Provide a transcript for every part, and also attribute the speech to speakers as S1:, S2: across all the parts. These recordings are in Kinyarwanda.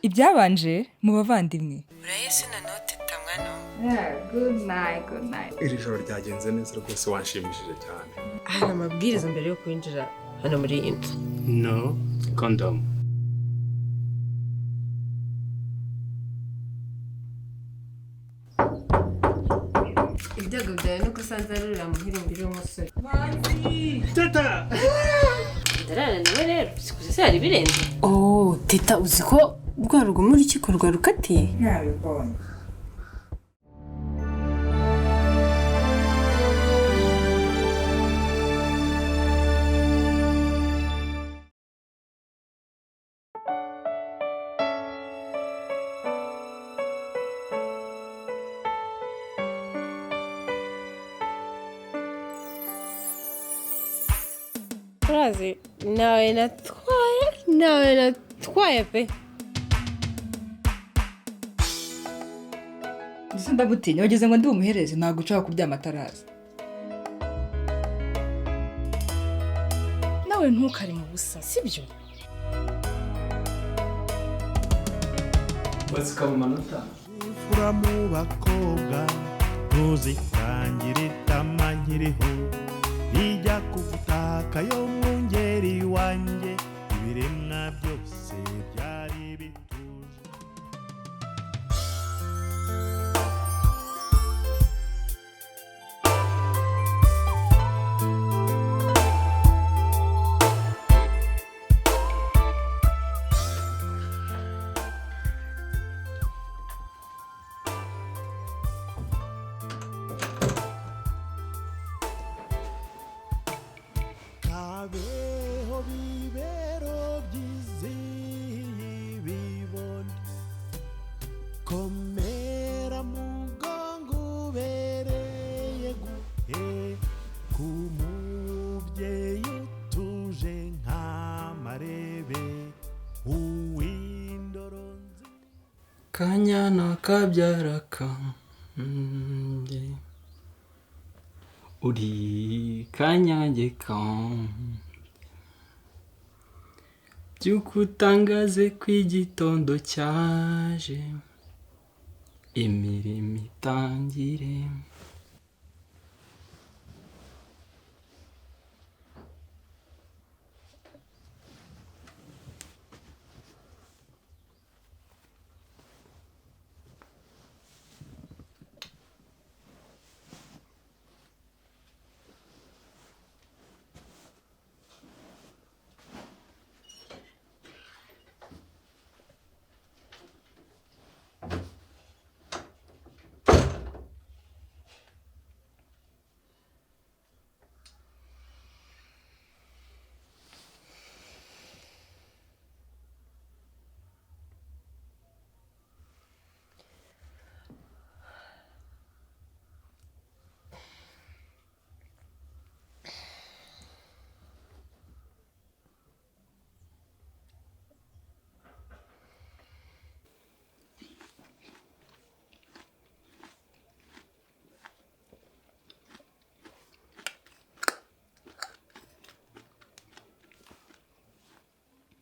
S1: ibyabanje mu bavandimwe.
S2: urayese na note tamwano.
S1: Good night.
S3: Iri joro ryagenze neza rwose wanshimishije cyane.
S2: Hari amabwiriza mbere yo kwinjira hano muri iyi nzu.
S3: No condom.
S2: Ibyago byawe nuko usanze arurira mu hirimbiri y'umusore.
S3: Teta!
S2: Ndarananiwe rero, sikuze se hari birenze.
S4: Teta uzi ko rwa rugo muri urukiko rwa rukatiye?
S1: Ntabibonye.
S2: Urazi, nawe natwaye pe.
S1: Ndetse ndagutinya wageze ngo ndi umuhereze ntabwo ushaka kuryama ataraza. Nawe ntukari mu busa sibyo?
S3: Bazika mu manota.
S5: Fura mu bakobwa ntuzitangire itama nkiriho ijya kugutaka yo mwungeri wanjye ibiremwa byose byari bituje. Kabeho bibero byizihiye bibone komera mugongo ubereye guhe kumubyeyi utuje nk'amarebe uw'indoronzi.
S3: Kanyana kabyara kanjye uri kanyange kanjye byukutangaze kw'igitondo cyaje imirimo itangire.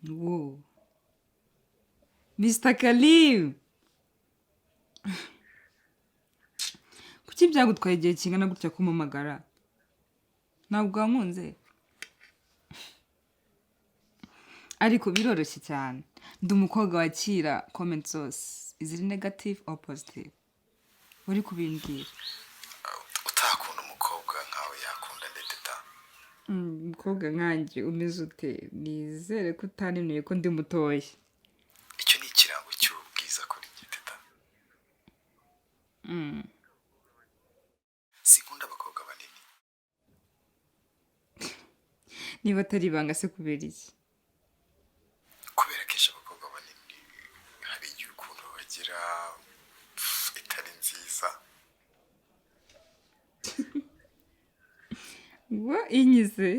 S1: Wow. Mr. Kalim. Kuki byagutwaye igihe kingana gutya kumamagara? Ntabwo wankunze. Ariko biroroshye cyane. Ndi umukobwa wakira comment zose. Iziri negative or positive? Uri kubimbwira.
S6: Utakunda umukobwa nkawe yakunda ndeteta.
S1: Umukobwa nkanjye umeze ute? Nizere ko utaninuye ko ndi mutoya.
S6: Icyo ni ikirango cy'ubwiza kuri giteta. Sinkunda abakobwa banini.
S1: Niba atari ibanga se kubera iki?
S6: Kubera kenshi abakobwa banini hari igihe ukuntu bagira itari nziza.
S1: Wa inyize?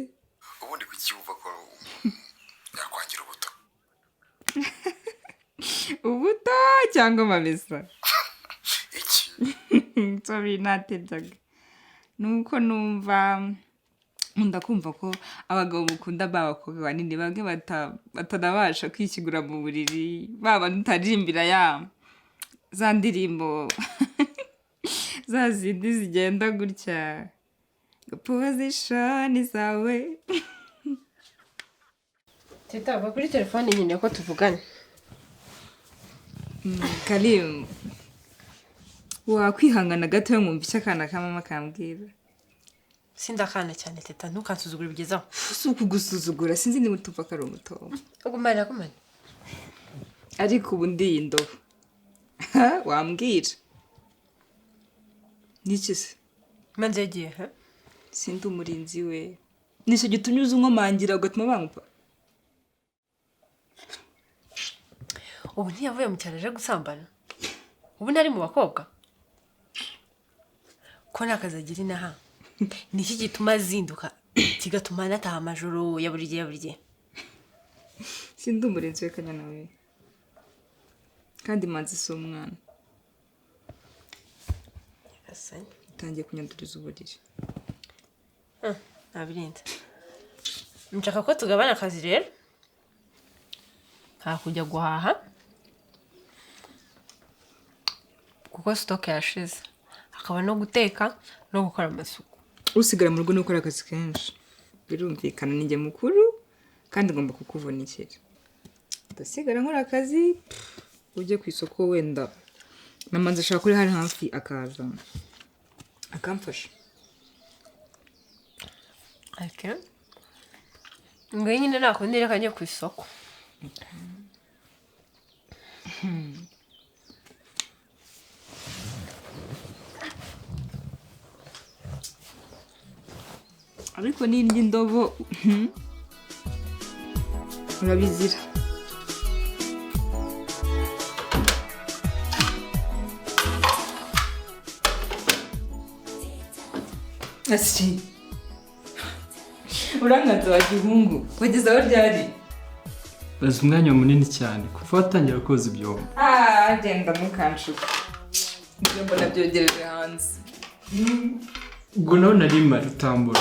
S6: Ubundi kucyumva ko yakwangira ubuto.
S1: Ubuto cyangwa amamesa?
S6: Iki?
S1: Sorry natebyaga. Nuko numva nkunda kumva ko abagabo mukunda b'abakobwa banini bamwe batanabasha kwishyigura mu buriri baba tutaririmbira za ndirimbo za zindi zigenda gutya pozishoni zawe.
S2: teta va kuri telefone nyine ko tuvugana.
S1: Karimu wakwihangana gato nkumva icyo akana ka mama kambwira.
S2: Sindakana cyane teta ntukansuzugure bigezaho.
S1: Si ukugusuzugura sinzi niba utumva ko ari umutobo.
S2: Ugumana.
S1: Ariko ubu ndi indobo. Wambwira. Niki se?
S2: Manze yagiye ha?
S1: Sindi umurinzi we. Nicyo gitumye uza unkomangira ugatuma bangupa.
S2: Ubu ntiyavuye mu cyaro aje gusambana. Ubu ntari mu bakobwa. Ko nakazagira inaha. Niki gituma zinduka kigatuma nataha amajoro ya buri gihe.
S1: Sindi umurinzi we kanyana we. Kandi manzi si umwana.
S2: Asani.
S1: Utangiye kunyanduriza uburiri.
S2: Nabirinda. Nshaka ko tugabana akazi rero. Kujya guhaha. Kuko stock yashize. Akaba no guteka no gukora amasuku.
S1: Usigara mu rugo no gukora akazi kenshi. Birumvikana ninjye mukuru kandi ngomba kukuvunikira. Ndasigara nkora akazi ujye ku isoko wenda. Namanze ashaka kuri hari hafi akaza. Akamfasha.
S2: Okay. Ngaye nyine nakondera kajya ku isoko. Ariko n'indi ndobo urabizira. Asi urangaza wa gihungu wageze aho ryari?
S3: bazi umwanya munini cyane kuva watangira koza ibyombo.
S1: Genda mukanshuka ibyombo nabyogereje hanze.
S3: Ubwo nawe nari mari utambura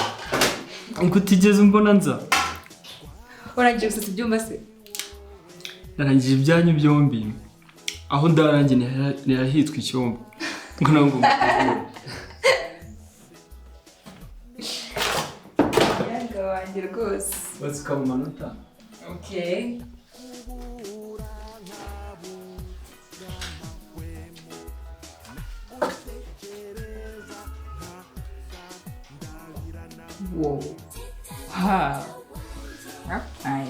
S3: ngo utigeze umbona nza.
S1: Warangiye gusasa ibyumba se?
S3: Narangije ibyanyu byombi aho ndarangiye nirahitwa icyombo ngo nango
S1: yanga wanjye rwose
S3: bazika mu manota.
S1: Okay. Wow. Ha. Ay.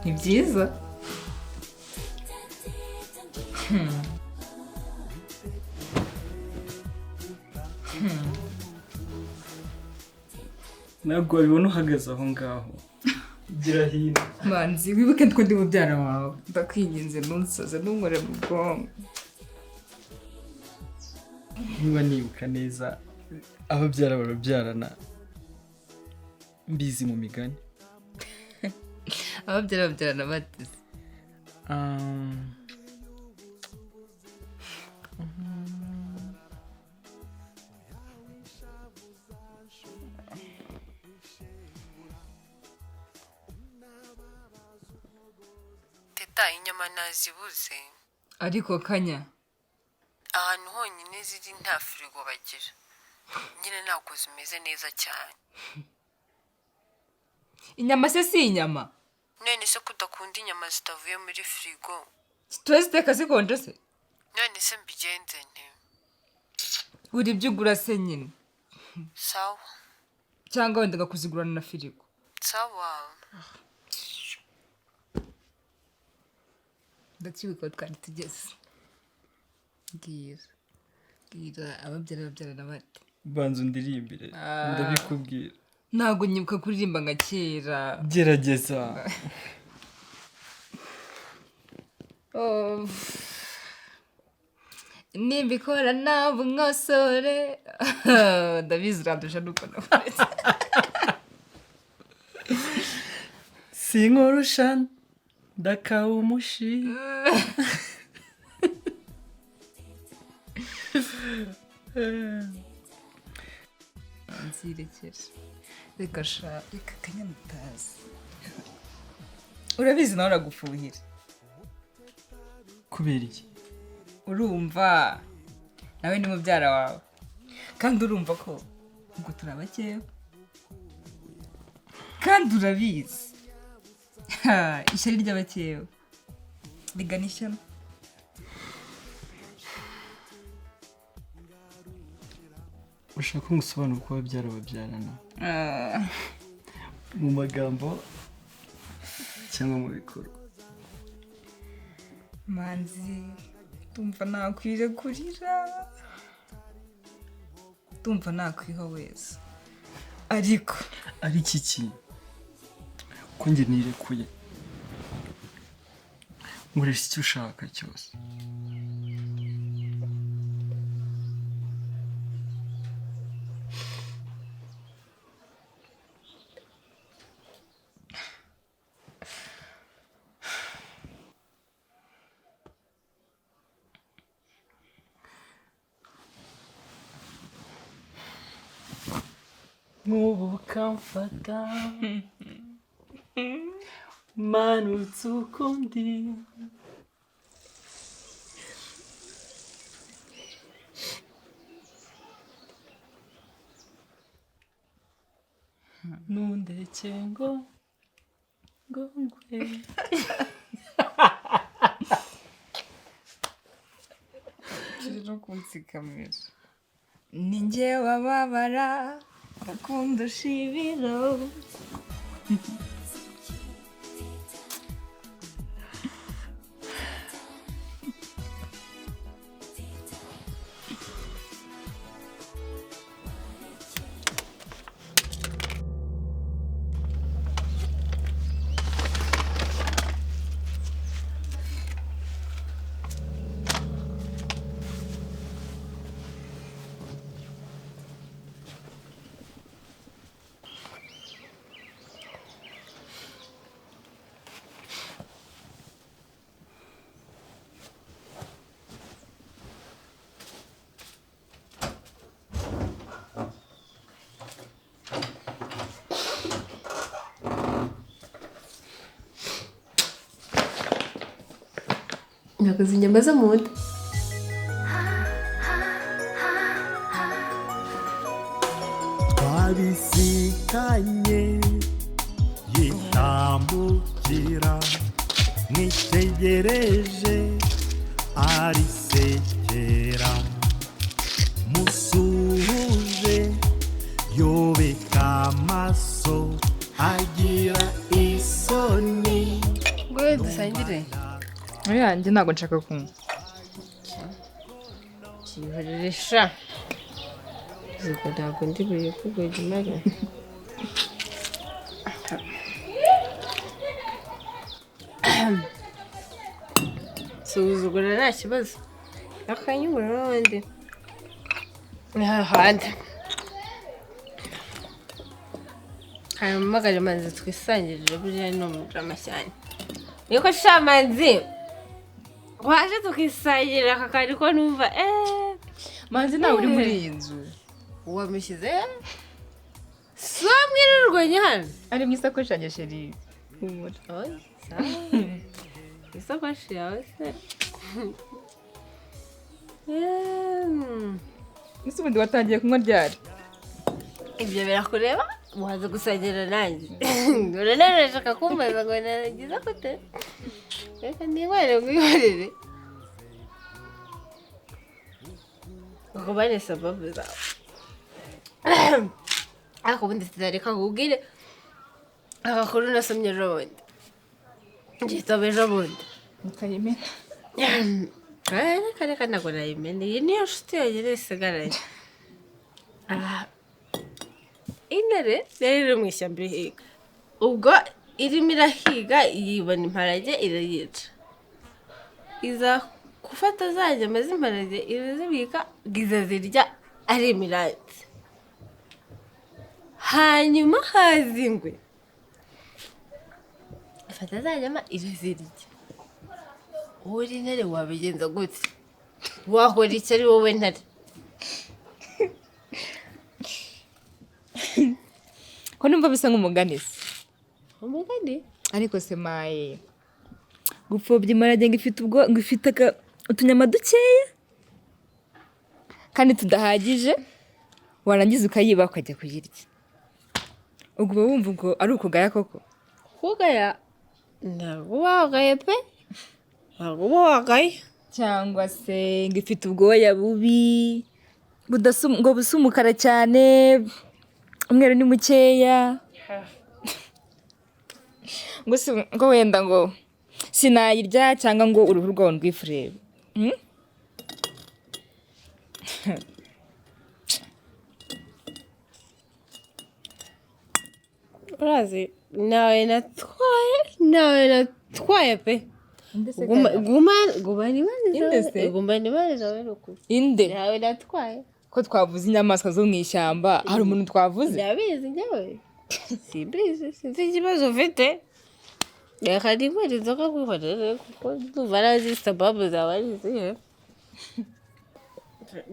S1: Ni byiza.
S3: Ntabwo wabibona uhagaze aho ngaho. Gira hino.
S1: Manzi wibuke ko ndi mubyara wawe. Ndakwinginze nunsaze ntunkore mu bwonko.
S3: Niba nibuka neza ababyara barabyarana mbizi mu migani.
S1: Ababyarana bateze.
S2: Teta inyama nazibuze.
S1: Ariko kanya.
S2: Ahantu honyine ziri nta firigo bagira. Nyine ntabwo zimeze neza cyane.
S1: Inyama se si inyama?
S2: None se kudakunda inyama zitavuye muri firigo?
S1: Tuweziteka zikonje se?
S2: None se mbigenze nte?
S1: Uri ibyo ugura se nyine?
S2: Sawa.
S1: Cyangwa wenda ngakuzigurana na firigo?
S2: Sawa.
S1: Ndakibuka twari tugeze. Bwira ababyarana bate.
S3: Banza undirimbire ndabikubwira.
S1: Ntabwo nyibuka kuririmba nka kera.
S3: Gerageza.
S1: Nimbikora ntabwo nkosore. Ndabizi urandusha nuko nakuretse.
S3: Sinkorusha ndakawa umushi.
S1: nzirekere reka sha reka kanyana utazi urabizi nawe uragufuhira
S3: kubera iki
S1: urumva nawe ni mubyara wawe kandi urumva ko ubwo turabakeyo kandi urabizi ishyari ry'abakeyo rigana ishyano
S3: ushaka ko ngusobanura uko babyara babyarana mu magambo cyangwa mu bikorwa
S1: manzi ndumva nakwire kurira ndumva nakwiha wese ariko
S3: ari iki kintu ko njye nirekuye nkoresha icyo ushaka cyose nk'ubu ukamfata manutse uko ndi nundeke ngo ngwe
S1: kiri no kunsikamira ni njye wababara gakondo shibiro
S4: nakoze inyama zo mu nda
S5: twabisikanye yitambukira mwitegereje arisekera musuhuje yobeka amaso agira isoni
S4: ngo dusangire
S1: muri yanjye ntabwo nshaka kunywa
S4: kibihoreresha ziko ntabwo ndi buri kugwega imara suzugura nta kibazo akanyungura n'abandi ni hahandi hanyuma manzi twisangirire buriya ni umujama cyane niko shamanzi waje tukisangirira aka kari ko numva
S1: manzi nawe uri muri iyi nzu
S4: wamushyize si wamwirirwanye hano
S1: ari mu isakoshi yanjye sheri humura
S4: isakoshi yawe se
S1: ese ubundi watangiye kunywa ryari
S4: ibyo birakureba waza gusangira nanjye urabona urashaka kumbaza ngo naragize gute reka ntiwere mwihorere ukubane sababu zawe ariko ubundi sinareka nkubwire agakuru nasomye ejo bundi ngitabo ejo bundi
S1: mukayimena
S4: reka ntabwo nayimena iyi niyo nshuti yonyine isigaranye intare rero iri mu ishyamba irihiga ubwo irimo irahiga yibona imparage irayica iza gufata za nyama z'imparage irazibika iza zirya ari imiranzi hanyuma haza ingwe ifata za nyama irazirya wowe uri intare wabigenza gute wahora iki ari wowe ntare
S1: ko numva bisa nk'umugani se.
S4: umugani
S1: Ariko se maye gupfobya imparage ngo ifite utunyama dukeya kandi tudahagije warangiza ukayiba ukajya kuyirya. Ubwo uba wumva ngo ari ukugaya koko?
S4: kugaya ntabwo wagaye pe ntabwo wagaye
S1: Cyangwa se ngo ifite ubwoya bubi ngo busa umukara cyane umweru ni mukeya ngo wenda ngo sinayirya cyangwa ngo uruhu rwawe ndwifurebe.
S4: urazi nawe natwaye pe gumana imana zawe n'ukuri
S1: Inde
S4: nawe natwaye
S1: ko twavuze inyamaswa zo mu ishyamba hari umuntu twavuze?
S4: ndabizi njyewe simbizi sinzi ikibazo ufite reka nikwera inzoga kwihorere kuko ndumva nazi sababu zawe ari izihe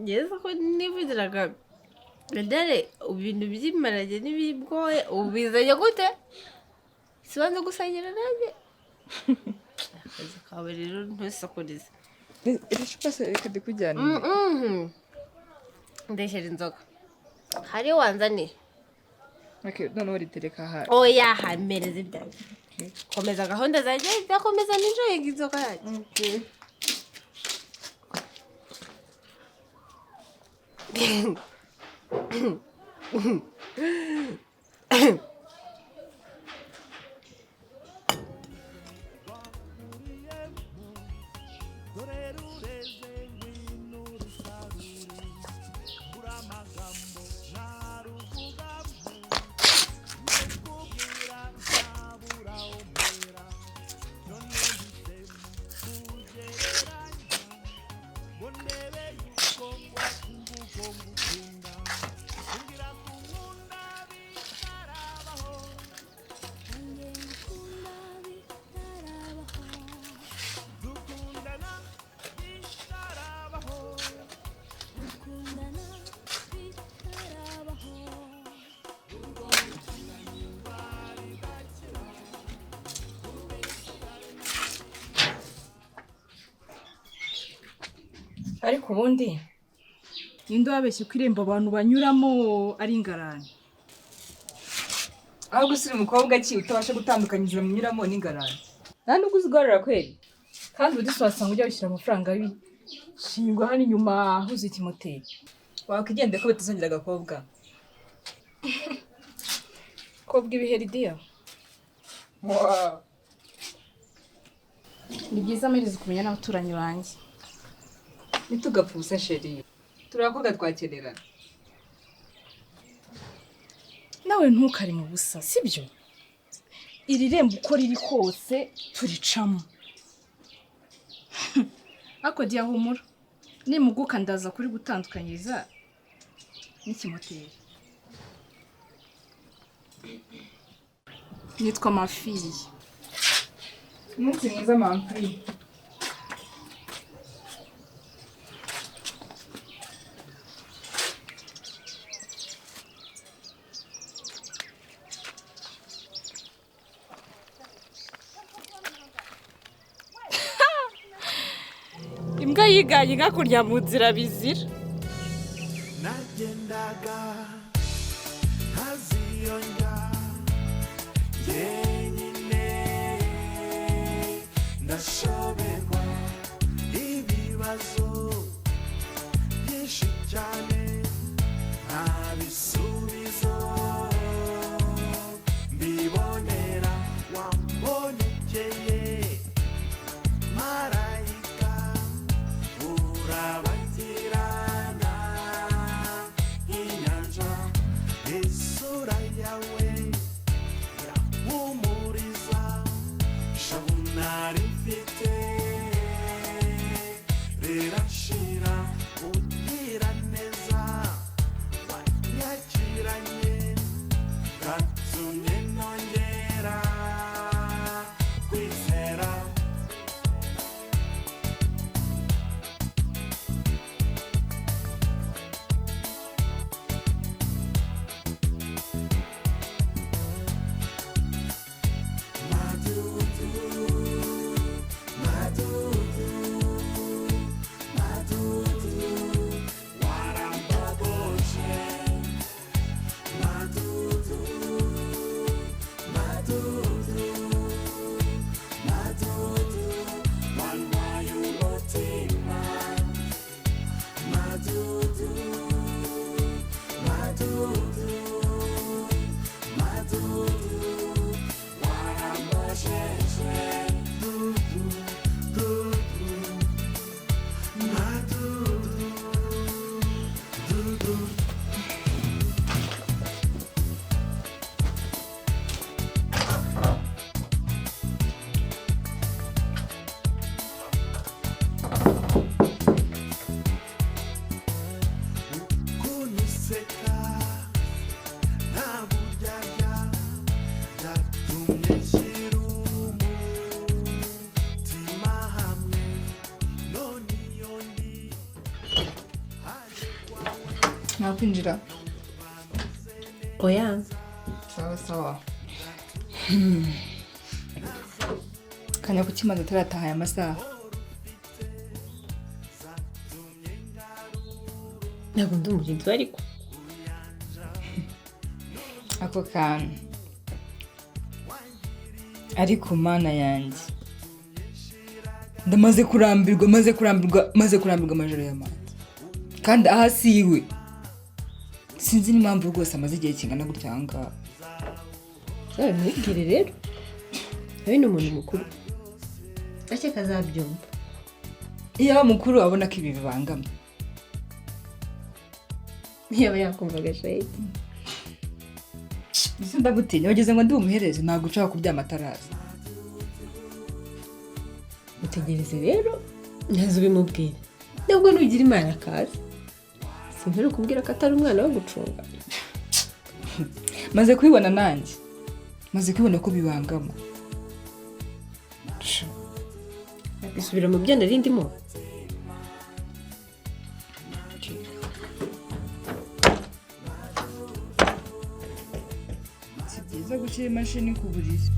S4: ngeze ko nivugiraga dore ibintu by'imparage n'ibibwoye ubu bizanye gute sibanza gusangira nanjye akazi kawe rero ntusakurize
S1: reka ndikujyana
S4: ndeshyira inzoga hari wanzaniye
S1: noneho ritereka ahari.
S4: oya hamereze ibyanjye komeza gahunda zanjye ndakomeza ninjoyega inzoga yanjye
S7: ariko ubundi ninde wabeshye ko irembo abantu banyuramo ari ingarani?
S1: Aho gusira umukobwa ki utabasha gutandukanyiriza mu nyuramo n'ingarani? Nta nubwo uzigorora kweli.
S7: kandi ubu wasanga ujya wishyura amafaranga shingwa hano inyuma ahuze ikimoteri.
S1: Wakwigendera ko bitazongera agakobwa.
S7: Kobwa ibiheri diya.
S1: Wow.
S7: Ni byiza mpereza kumenya n'abaturanyi banjye.
S1: Nitugapfusa sheri. Turakoga twakenera.
S7: Nawe ntukari mu busa, sibyo? Iri rembo uko riri kose turicamo. Ako diya humura. Nimuguka ndaza kuri gutandukanyiriza n'ikimoteri. Nitwa Mafiri.
S1: Umunsi mwiza Mafiri.
S4: Imbwa yiganye ngakurya mu nzira bizira.
S5: Nagendaga haziyonga yenyine ndashoberwa ibibazo byinshi cyane nta bisubizo mbibonera wambonekeye marayika urabagirana inyanja isura yawe irampumuriza ishavu nari mfite rirashira ugira neza wanyakiranye gatumye nongera kwizera.
S1: nakwinjira
S4: oya
S1: sawa sawa kanya kukimaze atarataha aya masaha
S4: ntabwo ndi umugenzi we ariko
S1: ako kantu ariko mana yanjye ndamaze kurambirwa amajoro y'amata kandi aha si iwe sinzi n'impamvu rwose amaze igihe kingana gutya aha ngaha
S4: ntubwire rero nawe ni umuntu mukuru akeka azabyumva
S1: iyo aba mukuru abona ko ibi bibangamye
S4: yaba yakumva agashayiti
S1: ese ndagutinya wageze ngo ndi umuhereze ntabwo ushaka kuryama ataraza
S4: utegereze rero ntazo ubimubwira nubwo nugira imana akaza sintere kubwira ko atari umwana wo gucunga
S1: maze kubibona nanjye maze kubibona ko bibangama
S4: bisubira mu byo nari ndimo
S1: si byiza gushyira imashini ku buriri